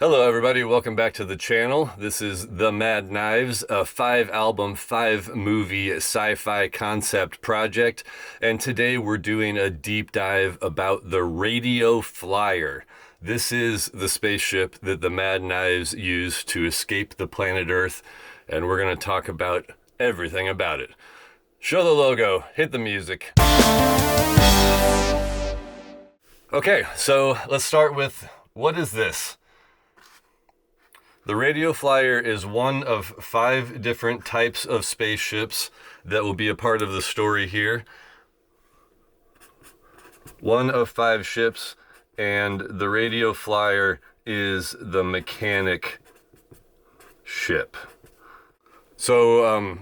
Hello everybody, welcome back to the channel. This is The Mad Knives, a 5-album, 5-movie sci-fi concept project, and today we're doing a deep dive about the Radio Flier. This is the spaceship that the Mad Knives use to escape the planet Earth, and we're going to talk about everything about it. Show the logo, hit the music. Okay, so let's start with, what is this? The Radio Flier is one of 5 different types of spaceships that will be a part of the story here. One of 5 ships, and the Radio Flier is the mechanic ship. So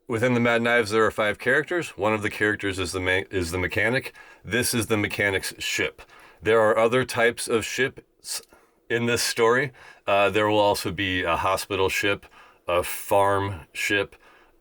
within the Mad Knives there are 5 characters. One of the characters is the mechanic. This is the mechanic's ship. There are other types of ships in this story. There will also be a hospital ship, a farm ship,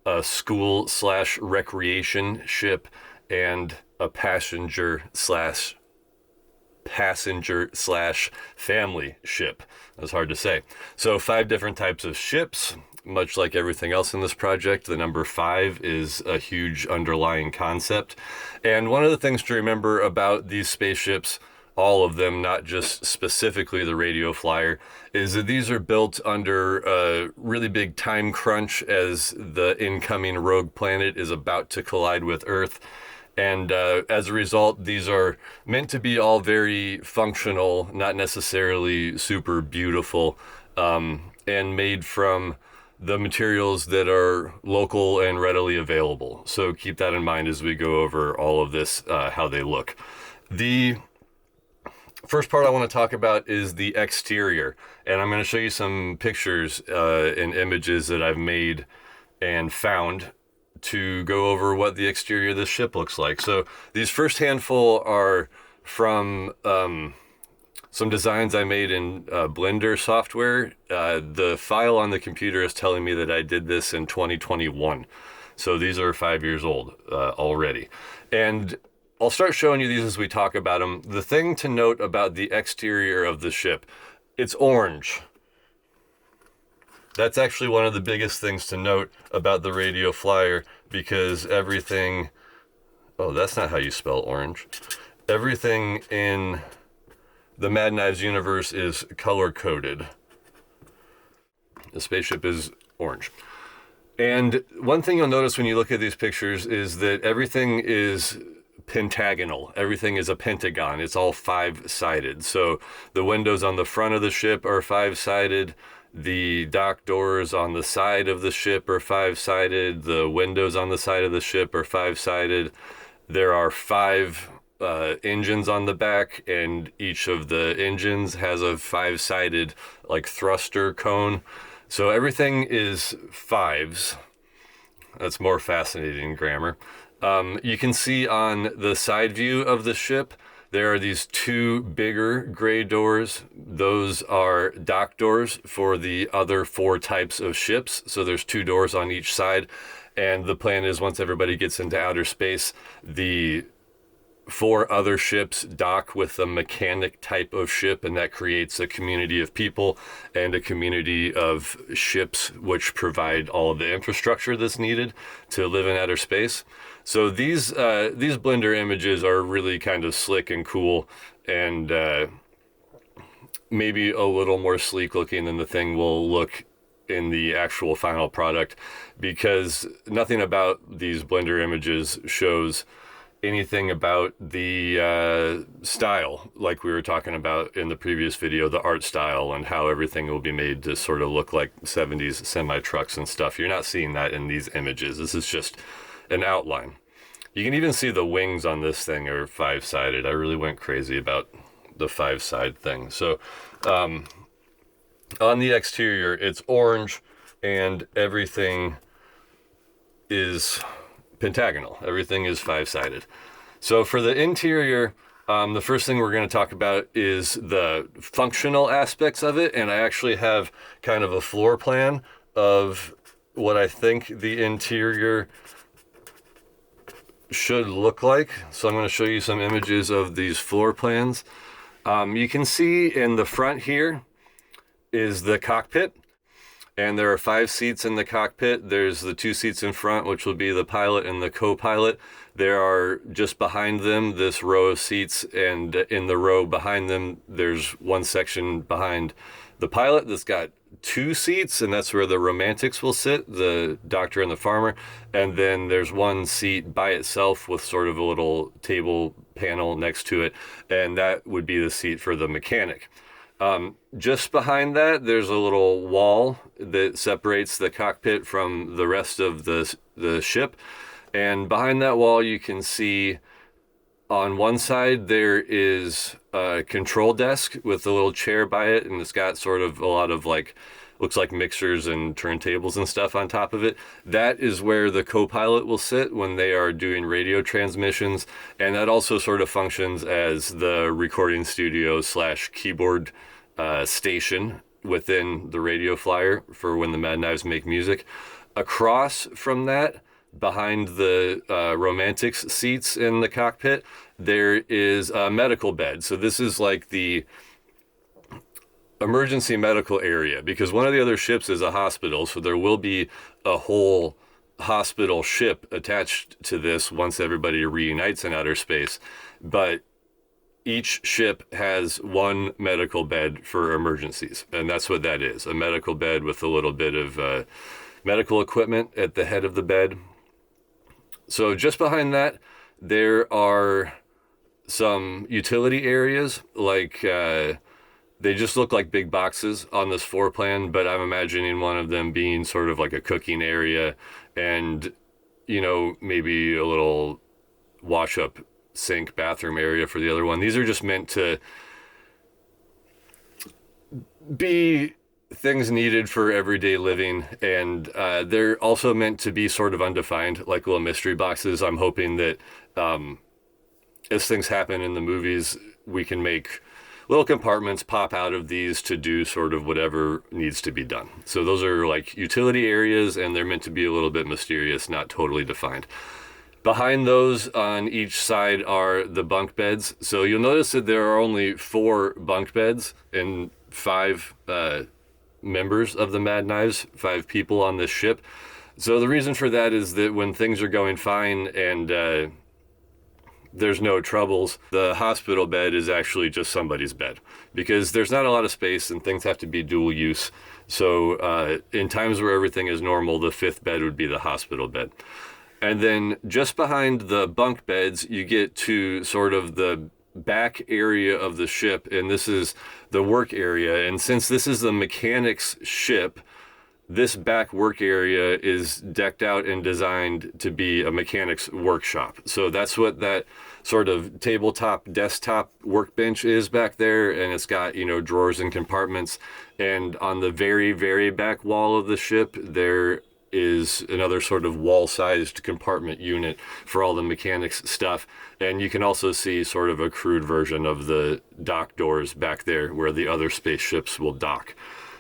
a school/recreation ship, and a passenger/family ship. That's hard to say. So 5 different types of ships. Much like everything else in this project, the number 5 is a huge underlying concept. And one of the things to remember about these spaceships, all of them, not just specifically the Radio Flier, is that these are built under a really big time crunch as the incoming rogue planet is about to collide with Earth. And as a result, these are meant to be all very functional, not necessarily super beautiful, and made from the materials that are local and readily available. So keep that in mind as we go over all of this, how they look. The first part I want to talk about is the exterior, and I'm going to show you some pictures and images that I've made and found to go over what the exterior of this ship looks like. So these first handful are from some designs I made in Blender software. The file on the computer is telling me that I did this in 2021. So these are 5 years old already. And I'll start showing you these as we talk about them. The thing to note about the exterior of the ship, it's orange. That's actually one of the biggest things to note about the Radio Flier, because everything, oh, that's not how you spell orange. Everything in the Mad Knives universe is color-coded. The spaceship is orange. And one thing you'll notice when you look at these pictures is that everything is pentagonal. Everything is a pentagon. It's all 5-sided. So the windows on the front of the ship are 5-sided. The dock doors on the side of the ship are 5-sided. The windows on the side of the ship are 5-sided. There are 5 engines on the back, and each of the engines has a 5-sided like thruster cone. So everything is 5s. That's more fascinating grammar. You can see on the side view of the ship, there are these 2 bigger gray doors. Those are dock doors for the other 4 types of ships. So there's 2 doors on each side. And the plan is, once everybody gets into outer space, the 4 other ships dock with a mechanic type of ship, and that creates a community of people and a community of ships which provide all of the infrastructure that's needed to live in outer space. So these Blender images are really kind of slick and cool, and maybe a little more sleek looking than the thing will look in the actual final product, because nothing about these Blender images shows anything about the style, like we were talking about in the previous video, the art style and how everything will be made to sort of look like 70s semi-trucks and stuff. You're not seeing that in these images. This is just an outline. You can even see the wings on this thing are 5-sided. I really went crazy about the 5-side thing. So on the exterior, it's orange, and everything is pentagonal. Everything is 5-sided. So for the interior, the first thing we're going to talk about is the functional aspects of it, and I actually have kind of a floor plan of what I think the interior should look like. So I'm going to show you some images of these floor plans. You can see in the front here, is the cockpit. And there are 5 seats in the cockpit. There's the 2 seats in front, which will be the pilot and the co-pilot. There are just behind them this row of seats, and in the row behind them, there's one section behind the pilot that's got 2 seats, and that's where the romantics will sit, the doctor and the farmer. And then there's one seat by itself with sort of a little table panel next to it, and that would be the seat for the mechanic. Just behind that, there's a little wall that separates the cockpit from the rest of the ship. And behind that wall, you can see on one side, there is a control desk with a little chair by it. And it's got sort of a lot of looks like mixers and turntables and stuff on top of it. That is where the co-pilot will sit when they are doing radio transmissions. And that also sort of functions as the recording studio / keyboard station within the Radio Flier for when the Mad Knives make music. Across from that, behind the romantics seats in the cockpit, there is a medical bed. So this is like the emergency medical area, because one of the other ships is a hospital, so there will be a whole hospital ship attached to this once everybody reunites in outer space. But each ship has one medical bed for emergencies, and that's what that is, a medical bed with a little bit of medical equipment at the head of the bed. So just behind that, there are some utility areas, they just look like big boxes on this floor plan, but I'm imagining one of them being sort of like a cooking area and, maybe a little wash-up sink bathroom area for the other one. These are just meant to be things needed for everyday living, and they're also meant to be sort of undefined, like little mystery boxes. I'm hoping that as things happen in the movies, we can make little compartments pop out of these to do sort of whatever needs to be done. So those are like utility areas, and they're meant to be a little bit mysterious, not totally defined. Behind those on each side are the bunk beds. So you'll notice that there are only 4 bunk beds and 5 members of the Mad Knives, 5 people on this ship. So the reason for that is that when things are going fine and there's no troubles, the hospital bed is actually just somebody's bed, because there's not a lot of space and things have to be dual use. So in times where everything is normal, the 5th bed would be the hospital bed. And then just behind the bunk beds, you get to sort of the back area of the ship, and this is the work area. And since this is the mechanic's ship, this back work area is decked out and designed to be a mechanic's workshop. So that's what that sort of tabletop desktop workbench is back there, and it's got, drawers and compartments. And on the very, very back wall of the ship, there is another sort of wall-sized compartment unit for all the mechanics stuff. And you can also see sort of a crude version of the dock doors back there where the other spaceships will dock.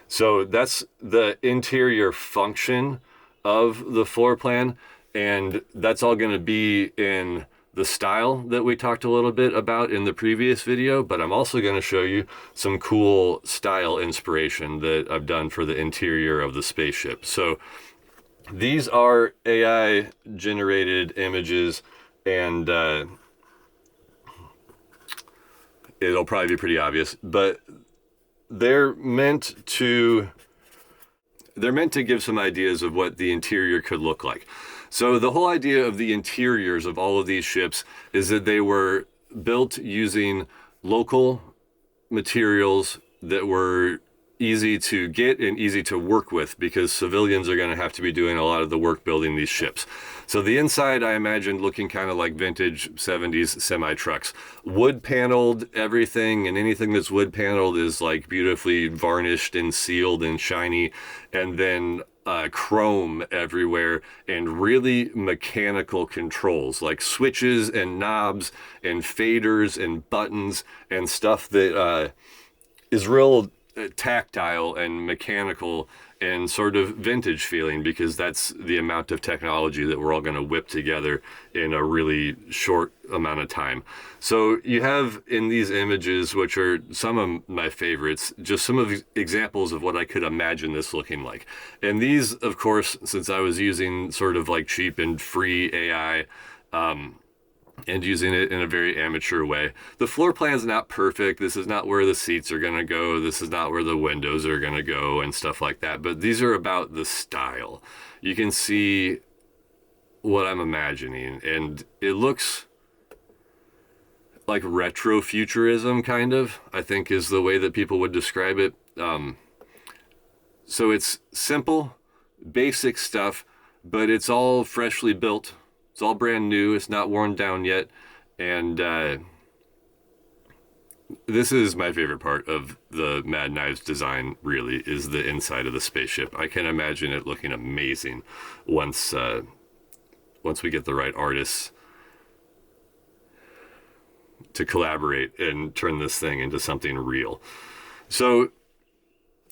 So that's the interior function of the floor plan, and that's all going to be in the style that we talked a little bit about in the previous video, but I'm also going to show you some cool style inspiration that I've done for the interior of the spaceship. So these are AI generated images, and it'll probably be pretty obvious, but they're meant to give some ideas of what the interior could look like. So the whole idea of the interiors of all of these ships is that they were built using local materials that were easy to get and easy to work with, because civilians are going to have to be doing a lot of the work building these ships. So the inside, I imagine, looking kind of like vintage 70s semi-trucks. Wood paneled everything, and anything that's wood paneled is like beautifully varnished and sealed and shiny, and then chrome everywhere, and really mechanical controls like switches and knobs and faders and buttons and stuff that is real tactile and mechanical and sort of vintage feeling, because that's the amount of technology that we're all going to whip together in a really short amount of time. So you have in these images, which are some of my favorites, just some of the examples of what I could imagine this looking like. And these, of course, since I was using sort of like cheap and free AI, and using it in a very amateur way. The floor plan's not perfect. This is not where the seats are going to go. This is not where the windows are going to go and stuff like that. But these are about the style. You can see what I'm imagining. And it looks like retrofuturism, kind of, I think is the way that people would describe it. So it's simple, basic stuff, but it's all freshly built. It's all brand new. It's not worn down yet. And this is my favorite part of the Mad Knives design, really, is the inside of the spaceship. I can imagine it looking amazing once we get the right artists to collaborate and turn this thing into something real. So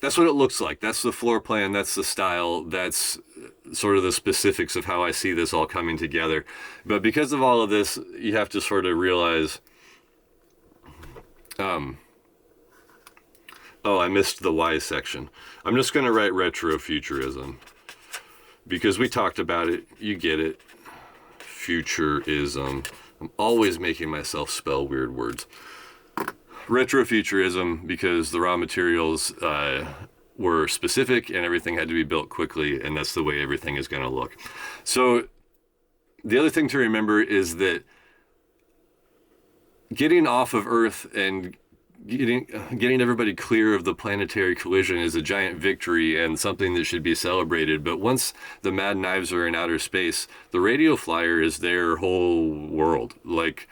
that's what it looks like. That's the floor plan. That's the style. That's sort of the specifics of how I see this all coming together. But because of all of this, you have to sort of realize, oh, I missed the Y section. I'm just going to write retrofuturism because we talked about it. You get it. Futurism. I'm always making myself spell weird words. Retrofuturism, because the raw materials were specific and everything had to be built quickly, and that's the way everything is going to look. So the other thing to remember is that getting off of Earth and getting everybody clear of the planetary collision is a giant victory and something that should be celebrated. But once the Mad Knives are in outer space, the Radio Flier is their whole world. Like,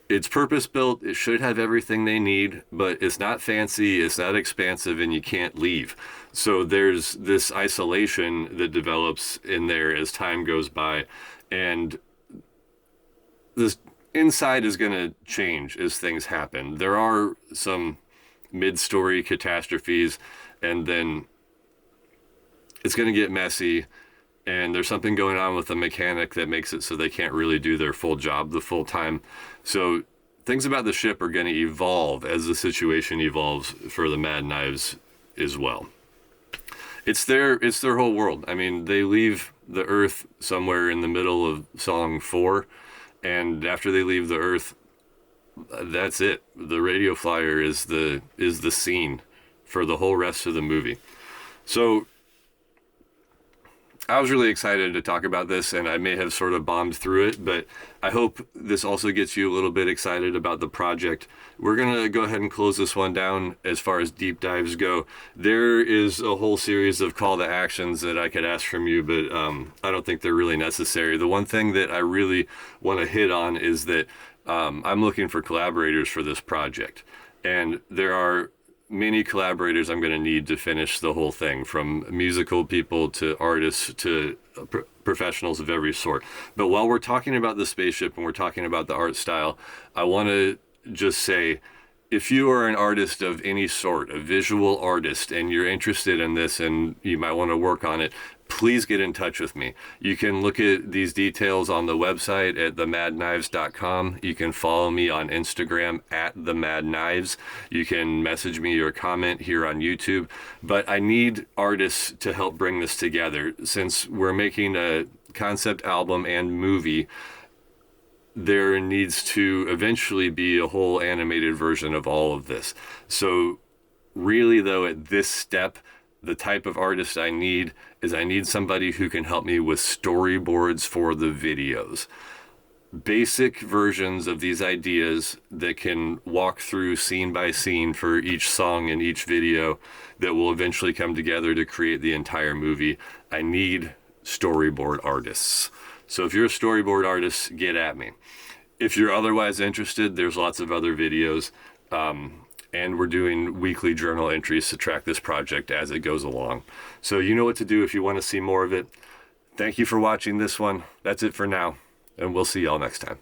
it's purpose-built, it should have everything they need, but it's not fancy, it's not expansive, and you can't leave. So there's this isolation that develops in there as time goes by, and this inside is going to change as things happen. There are some mid-story catastrophes, and then it's going to get messy, and there's something going on with the mechanic that makes it so they can't really do their full job the full time. So things about the ship are going to evolve as the situation evolves for the Mad Knives as well. It's their whole world. I mean, they leave the Earth somewhere in the middle of song 4, and after they leave the Earth, that's it. The Radio Flier is the scene for the whole rest of the movie. So I was really excited to talk about this, and I may have sort of bombed through it, but I hope this also gets you a little bit excited about the project. We're going to go ahead and close this one down as far as deep dives go. There is a whole series of call to actions that I could ask from you, but I don't think they're really necessary. The one thing that I really want to hit on is that I'm looking for collaborators for this project, and there are many collaborators I'm going to need to finish the whole thing, from musical people to artists to professionals of every sort. But while we're talking about the spaceship and we're talking about the art style, I want to just say, if you are an artist of any sort, a visual artist, and you're interested in this and you might want to work on it, please get in touch with me. You can look at these details on the website at themadknives.com. You can follow me on Instagram at themadknives. You can message me or comment here on YouTube. But I need artists to help bring this together. Since we're making a concept album and movie, there needs to eventually be a whole animated version of all of this. So really, though, at this step, the type of artist I need somebody who can help me with storyboards for the videos. Basic versions of these ideas that can walk through scene by scene for each song and each video that will eventually come together to create the entire movie. I need storyboard artists. So if you're a storyboard artist, get at me. If you're otherwise interested, there's lots of other videos. And we're doing weekly journal entries to track this project as it goes along. So you know what to do if you want to see more of it. Thank you for watching this one. That's it for now, and we'll see y'all next time.